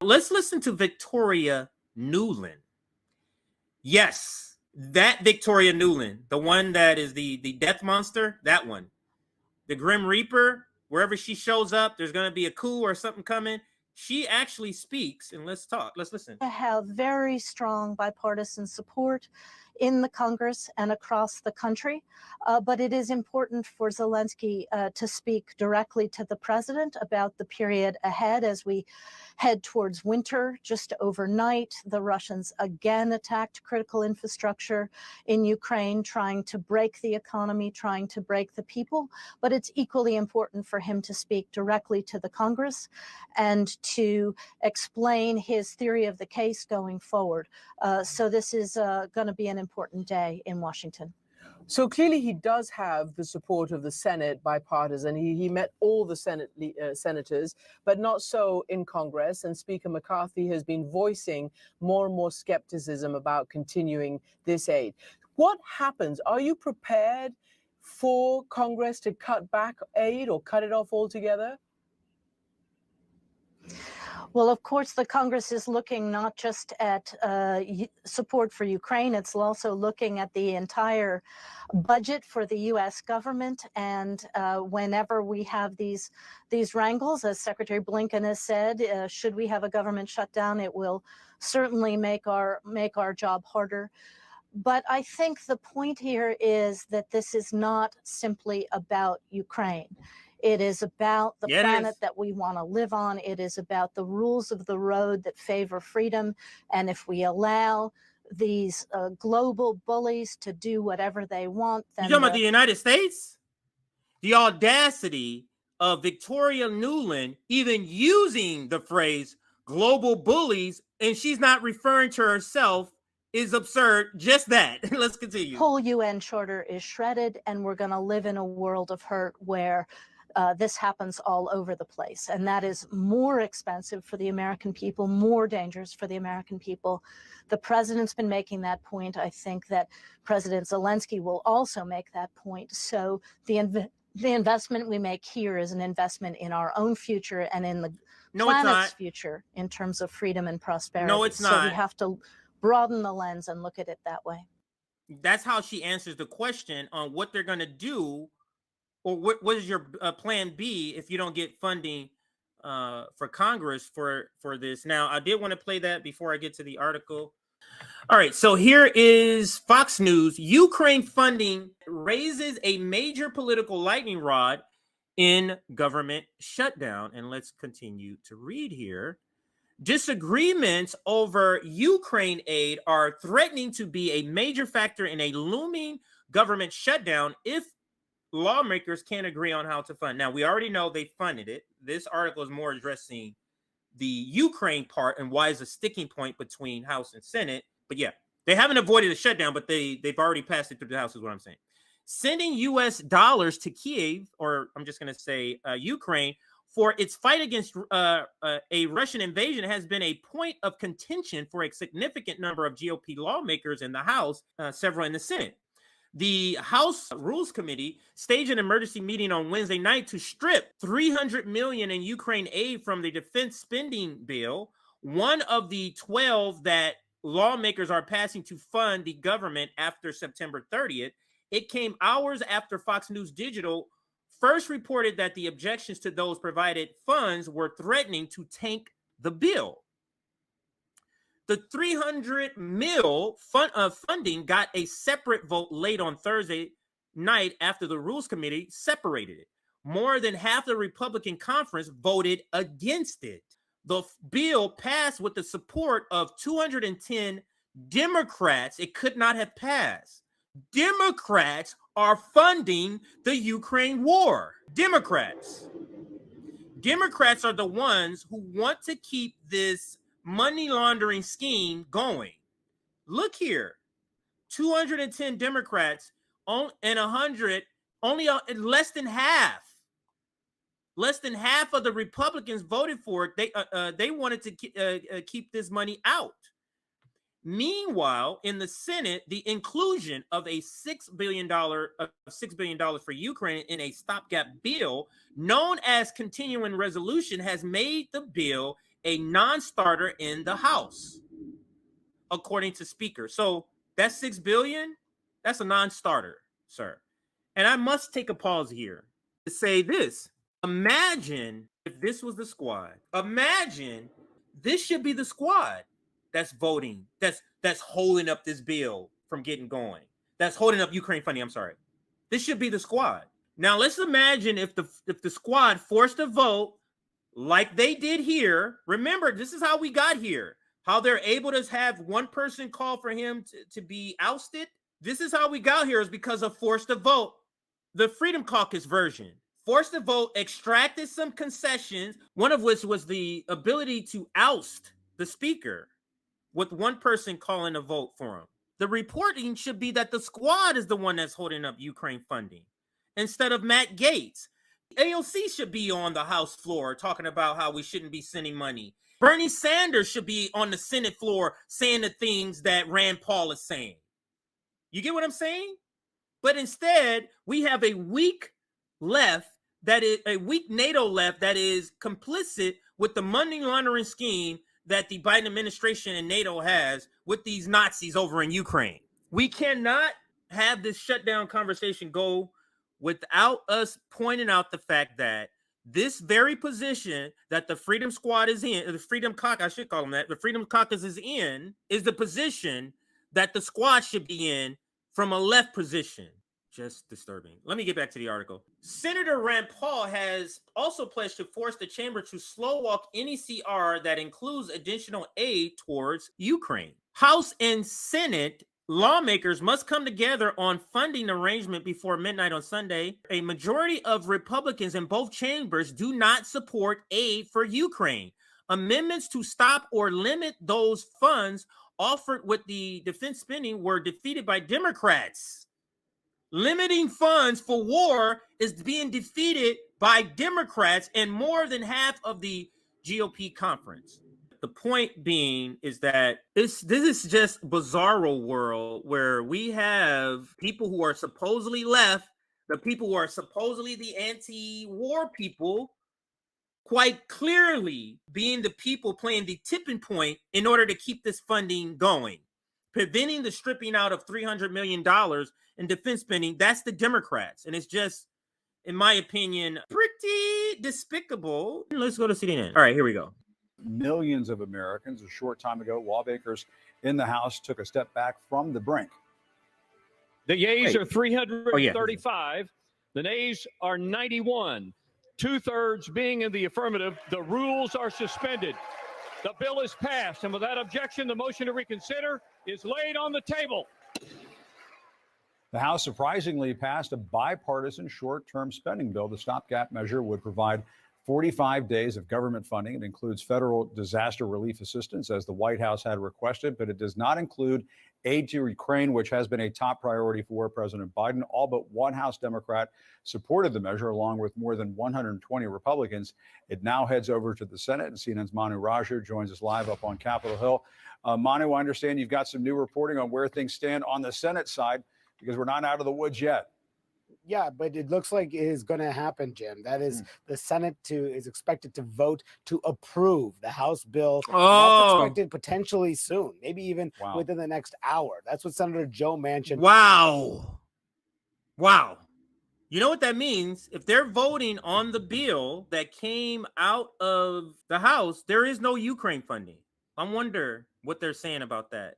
let's listen to Victoria Nuland. Yes, that Victoria Nuland, the one that is the death monster, that one. The Grim Reaper, wherever she shows up, there's going to be a coup or something coming. She actually speaks, and let's talk. Let's listen. Have very strong bipartisan support in the Congress and across the country. But it is important for Zelensky to speak directly to the president about the period ahead as we head towards winter. Just overnight, the Russians again attacked critical infrastructure in Ukraine, trying to break the economy, trying to break the people. But it's equally important for him to speak directly to the Congress and to explain his theory of the case going forward. So this is going to be an important day in Washington. So clearly he does have the support of the Senate, bipartisan. He met all the senators, but not so in Congress. And Speaker McCarthy has been voicing more and more skepticism about continuing this aid. What happens? Are you prepared for Congress to cut back aid or cut it off altogether? Well, of course, the Congress is looking not just at support for Ukraine, it's also looking at the entire budget for the U.S. government. And whenever we have these wrangles, as Secretary Blinken has said, should we have a government shutdown, it will certainly make our job harder. But I think the point here is that this is not simply about Ukraine. It is about the planet that we want to live on. It is about the rules of the road that favor freedom. And if we allow these global bullies to do whatever they want, then you're talking about the United States? The audacity of Victoria Nuland even using the phrase global bullies, and she's not referring to herself, is absurd. Just that. Let's continue. The whole UN charter is shredded, and we're going to live in a world of hurt where this happens all over the place. And that is more expensive for the American people, more dangerous for the American people. The president's been making that point. I think that President Zelensky will also make that point. So the investment we make here is an investment in our own future and in the planet's future in terms of freedom and prosperity. No, it's not. So we have to broaden the lens and look at it that way. That's how she answers the question on what they're going to do. Or what is your plan B if you don't get funding for Congress for this? Now, I did want to play that before I get to the article. All right, so here is Fox News. Ukraine funding raises a major political lightning rod in government shutdown. And let's continue to read here. Disagreements over Ukraine aid are threatening to be a major factor in a looming government shutdown if lawmakers can't agree on how to fund. Now, we already know they funded it. This article is more addressing the Ukraine part and why is a sticking point between House and Senate. But yeah, they haven't avoided a shutdown, but they've already passed it through the House is what I'm saying. Sending U.S. dollars to Kiev, or I'm just going to say Ukraine, for its fight against a Russian invasion has been a point of contention for a significant number of GOP lawmakers in the House, several in the Senate. The House Rules Committee staged an emergency meeting on Wednesday night to strip $300 million in Ukraine aid from the defense spending bill, one of the 12 that lawmakers are passing to fund the government after September 30th. It came hours after Fox News Digital first reported that the objections to those provided funds were threatening to tank the bill. The $300 million funding got a separate vote late on Thursday night after the Rules Committee separated it. More than half the Republican conference voted against it. The bill passed with the support of 210 Democrats. It could not have passed. Democrats are funding the Ukraine war. Democrats are the ones who want to keep this money laundering scheme going. Look here, 210 Democrats and 100, only less than half of the Republicans voted for it. They wanted to keep this money out. Meanwhile, in the Senate, the inclusion of a $6 billion for Ukraine in a stopgap bill known as continuing resolution has made the bill a non-starter in the House, according to Speaker. So that's $6 billion. That's a non-starter, sir. And I must take a pause here to say this. Imagine if this was the squad. Imagine this should be the squad that's voting, that's holding up this bill from getting going, that's holding up Ukraine funding. I'm sorry. This should be the squad. Now let's imagine if the squad forced a vote like they did here. Remember, this is how we got here. How they're able to have one person call for him to be ousted. This is how we got here, is because of forced a vote. The Freedom Caucus version. Forced to vote extracted some concessions, one of which was the ability to oust the speaker with one person calling a vote for him. The reporting should be that the squad is the one that's holding up Ukraine funding instead of Matt Gaetz. AOC should be on the House floor talking about how we shouldn't be sending money. Bernie Sanders should be on the Senate floor saying the things that Rand Paul is saying. You get what I'm saying? But instead, we have a weak left, that is a weak NATO left that is complicit with the money laundering scheme that the Biden administration and NATO has with these Nazis over in Ukraine. We cannot have this shutdown conversation go without us pointing out the fact that this very position that the Freedom Squad is in, the Freedom Caucus, I should call them that, the Freedom Caucus is in, is the position that the squad should be in from a left position. Just disturbing. Let me get back to the article. Senator Rand Paul has also pledged to force the chamber to slow walk any CR that includes additional aid towards Ukraine. House and Senate lawmakers must come together on funding arrangement before midnight on Sunday. A majority of Republicans in both chambers do not support aid for Ukraine. Amendments to stop or limit those funds offered with the defense spending were defeated by Democrats. Limiting funds for war is being defeated by Democrats and more than half of the GOP conference. The point being is that this is just bizarro world where we have people who are supposedly left, the people who are supposedly the anti-war people, quite clearly being the people playing the tipping point in order to keep this funding going, preventing the stripping out of $300 million in defense spending. That's the Democrats. And it's just, in my opinion, pretty despicable. Let's go to CNN. All right, here we go. Millions of Americans. A short time ago, lawmakers in the House took a step back from the brink. The yeas are 335. The nays are 91. 2/3 being in the affirmative. The rules are suspended. The bill is passed. And without objection, the motion to reconsider is laid on the table. The House surprisingly passed a bipartisan short-term spending bill. The stopgap measure would provide 45 days of government funding. It includes federal disaster relief assistance, as the White House had requested, but it does not include aid to Ukraine, which has been a top priority for President Biden. All but one House Democrat supported the measure, along with more than 120 Republicans. It now heads over to the Senate, and CNN's Manu Raju joins us live up on Capitol Hill. Manu, I understand you've got some new reporting on where things stand on the Senate side, because we're not out of the woods yet. Yeah, but it looks like it is going to happen, Jim. That is, the Senate is expected to vote to approve the House bill. That's expected potentially soon, maybe even within the next hour. That's what Senator Joe Manchin. Wow. You know what that means? If they're voting on the bill that came out of the House, there is no Ukraine funding. I wonder what they're saying about that.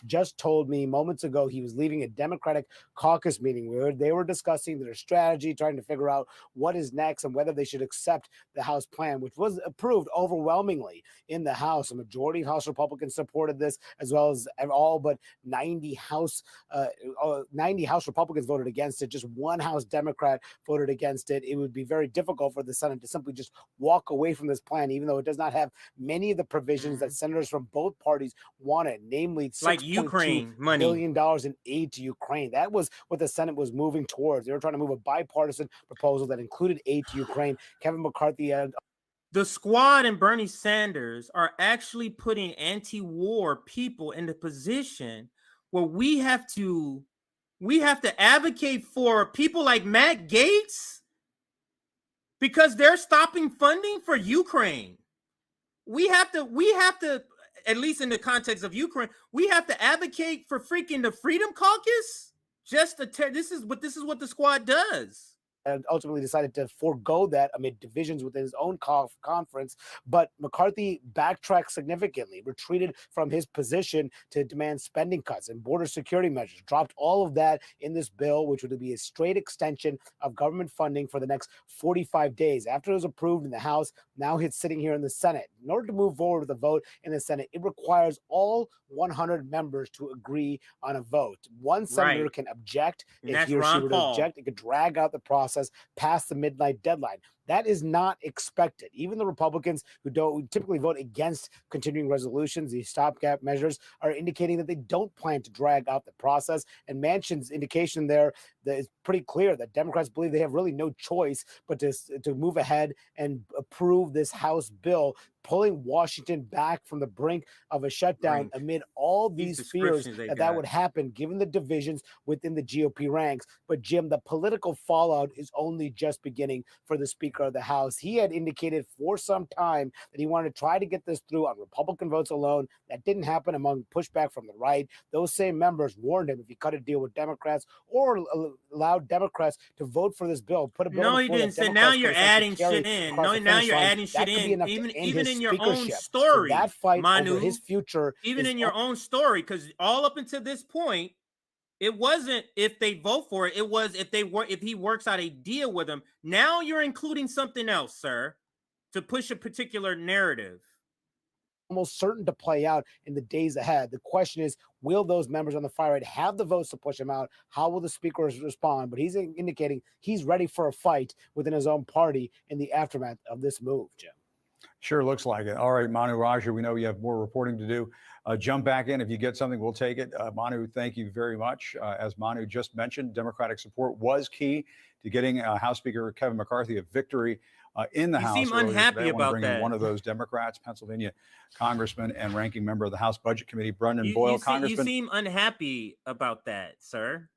Just told me moments ago he was leaving a Democratic caucus meeting where they were discussing their strategy, trying to figure out what is next and whether they should accept the House plan, which was approved overwhelmingly in the House. A majority of House Republicans supported this, as well as all but 90 House Republicans voted against it. Just one House Democrat voted against it. It would be very difficult for the Senate to simply just walk away from this plan, even though it does not have many of the provisions that senators from both parties wanted, namely like Ukraine money, $1 billion in aid to Ukraine. That was what the Senate was moving towards. They were trying to move a bipartisan proposal that included aid to Ukraine. Kevin McCarthy had. The squad and Bernie Sanders are actually putting anti-war people in the position where we have to advocate for people like Matt Gaetz because they're stopping funding for Ukraine. we have to, at least in the context of Ukraine, we have to advocate for freaking the Freedom Caucus. Just to this is what the squad does. And ultimately decided to forego that amid divisions within his own conference. But McCarthy backtracked significantly, retreated from his position to demand spending cuts and border security measures, dropped all of that in this bill, which would be a straight extension of government funding for the next 45 days. After it was approved in the House, now it's sitting here in the Senate. In order to move forward with a vote in the Senate, it requires all 100 members to agree on a vote. One senator can object. If he or she were to object, it could drag out the process past the midnight deadline. That is not expected. Even the Republicans who typically vote against continuing resolutions, these stopgap measures, are indicating that they don't plan to drag out the process. And Manchin's indication there that is pretty clear that Democrats believe they have really no choice but to move ahead and approve this House bill, pulling Washington back from the brink of a shutdown amid all these fears that would happen given the divisions within the GOP ranks. But Jim, the political fallout is only just beginning for the Speaker of the House. He had indicated for some time that he wanted to try to get this through on Republican votes alone. That didn't happen among pushback from the right. Those same members warned him if he cut a deal with Democrats or allowed Democrats to vote for this bill, put a bill. No, he didn't say. Now you're adding shit in. No, now you're adding shit in. Even in your own story, so that fight Manu, over his future, even in your own story, because all up until this point, it wasn't if they vote for it. It was if he works out a deal with them. Now you're including something else, sir, to push a particular narrative. Almost certain to play out in the days ahead. The question is, will those members on the far right have the votes to push him out? How will the Speaker respond? But he's indicating he's ready for a fight within his own party in the aftermath of this move, Jim. Sure looks like it. All right, Manu Raja, we know you have more reporting to do. Jump back in. If you get something, we'll take it. Manu, thank you very much. As Manu just mentioned, Democratic support was key to getting House Speaker Kevin McCarthy a victory in the House. You seem unhappy about that. One of those Democrats, Pennsylvania Congressman and ranking member of the House Budget Committee, Brendan Boyle. You seem unhappy about that, sir.